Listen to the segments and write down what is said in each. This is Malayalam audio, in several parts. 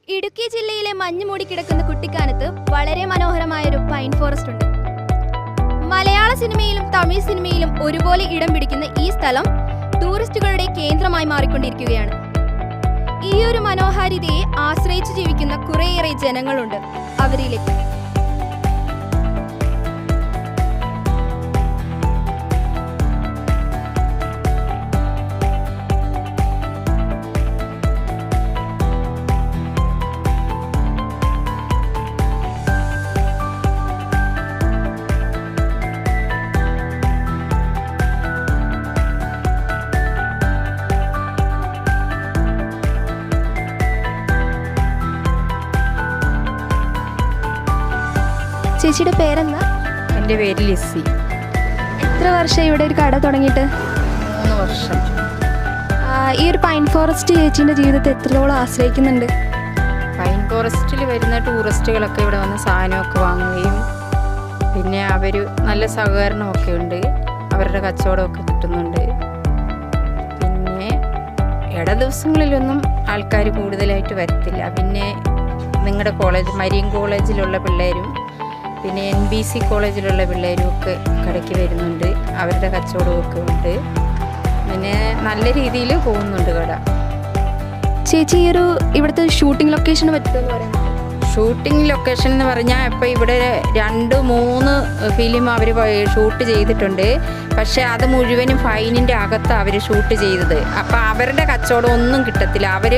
ഇടുക്കി ജില്ലയിലെ മഞ്ഞ് മൂടിക്കിടക്കുന്ന കുട്ടിക്കാനത്ത് വളരെ മനോഹരമായൊരു പൈൻ ഫോറസ്റ്റ് ഉണ്ട്. മലയാള സിനിമയിലും തമിഴ് സിനിമയിലും ഒരുപോലെ ഇടം പിടിക്കുന്ന ഈ സ്ഥലം ടൂറിസ്റ്റുകളുടെ കേന്ദ്രമായി മാറിക്കൊണ്ടിരിക്കുകയാണ്. ഈ ഒരു മനോഹാരിതയെ ആശ്രയിച്ച് ജീവിക്കുന്ന കുറേയേറെ ജനങ്ങളുണ്ട്. അവരിലേക്ക് ചേച്ചിയുടെ പേരെന്താ? എൻ്റെ പേര് ലിസി. എത്ര വർഷം ഇവിടെ ഒരു കട തുടങ്ങിയിട്ട്? 3 വർഷം. ഈ ഒരു പൈൻ ഫോറസ്റ്റ് ചേച്ചീൻ്റെ ജീവിതത്തെ എത്രത്തോളം ആശ്രയിക്കുന്നുണ്ട്? പൈൻ ഫോറസ്റ്റിൽ വരുന്ന ടൂറിസ്റ്റുകളൊക്കെ ഇവിടെ വന്ന് സാധനമൊക്കെ വാങ്ങുകയും പിന്നെ അവർ നല്ല സഹകരണമൊക്കെ ഉണ്ട്, അവരുടെ കച്ചവടമൊക്കെ കിട്ടുന്നുണ്ട്. പിന്നെ ഇട ദിവസങ്ങളിലൊന്നും ആൾക്കാർ കൂടുതലായിട്ട് വരത്തില്ല. പിന്നെ നിങ്ങളുടെ കോളേജ് മരിയൻ കോളേജിലുള്ള പിള്ളേരും പിന്നെ NBC കോളേജിലുള്ള പിള്ളേരും ഒക്കെ കടയ്ക്ക് വരുന്നുണ്ട്, അവരുടെ കച്ചവടമൊക്കെ ഉണ്ട്. പിന്നെ നല്ല രീതിയിൽ പോകുന്നുണ്ട് കട. ചേച്ചി ഈ ഒരു ഇവിടുത്തെ ഷൂട്ടിംഗ് ലൊക്കേഷന് പറ്റുമെന്ന് പറയുന്നത്? ഷൂട്ടിംഗ് ലൊക്കേഷൻ എന്ന് പറഞ്ഞാൽ ഇപ്പോൾ ഇവിടെ 2-3 ഫിലിം അവർ ഷൂട്ട് ചെയ്തിട്ടുണ്ട്. പക്ഷേ അത് മുഴുവനും ഫൈനിൻ്റെ അകത്താണ് അവർ ഷൂട്ട് ചെയ്തത്. അപ്പോൾ അവരുടെ കച്ചവടം ഒന്നും കിട്ടത്തില്ല. അവർ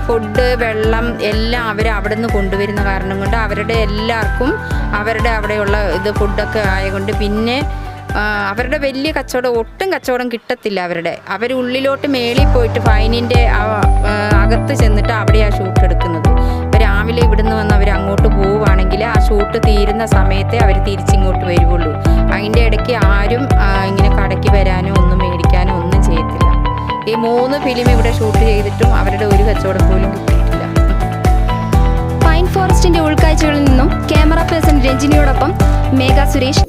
ഫുഡ് വെള്ളം എല്ലാം അവർ അവിടെ നിന്ന് കൊണ്ടുവരുന്ന കാരണം കൊണ്ട് അവരുടെ എല്ലാവർക്കും അവരുടെ അവിടെയുള്ള ഇത് ഫുഡൊക്കെ ആയതുകൊണ്ട് പിന്നെ അവരുടെ വലിയ കച്ചവടം ഒട്ടും കച്ചവടം കിട്ടത്തില്ല. അവർ ഉള്ളിലോട്ട് മേളിൽ പോയിട്ട് ഫൈനിൻ്റെ അകത്ത് ചെന്നിട്ട് അവിടെയാണ് ഷൂട്ട് എടുക്കുന്നത്. അപ്പോൾ രാവിലെ ഇവിടുന്ന് വന്ന് അവർ അങ്ങോട്ട് പോവുകയാണെങ്കിൽ ആ ഷൂട്ട് തീരുന്ന സമയത്തെ അവർ തിരിച്ചിങ്ങോട്ട് വരുള്ളൂ. അതിൻ്റെ ഇടയ്ക്ക് ആരും ഇങ്ങനെ കടയ്ക്ക് വരാനോ ഒന്നും മേടിക്കാനോ ഒന്നും ചെയ്യത്തില്ല. ഈ 3 ഫിലിം ഇവിടെ ഷൂട്ട് ചെയ്തിട്ടും അവരുടെ ഒരു കച്ചവടം പോലും കിട്ടിയിട്ടില്ല. പൈൻ ഫോറസ്റ്റിന്റെ ഉൾക്കാഴ്ചകളിൽ നിന്നും ക്യാമറ പേഴ്സൺ രഞ്ജിനിയോടൊപ്പം മേഘ സുരേഷ്.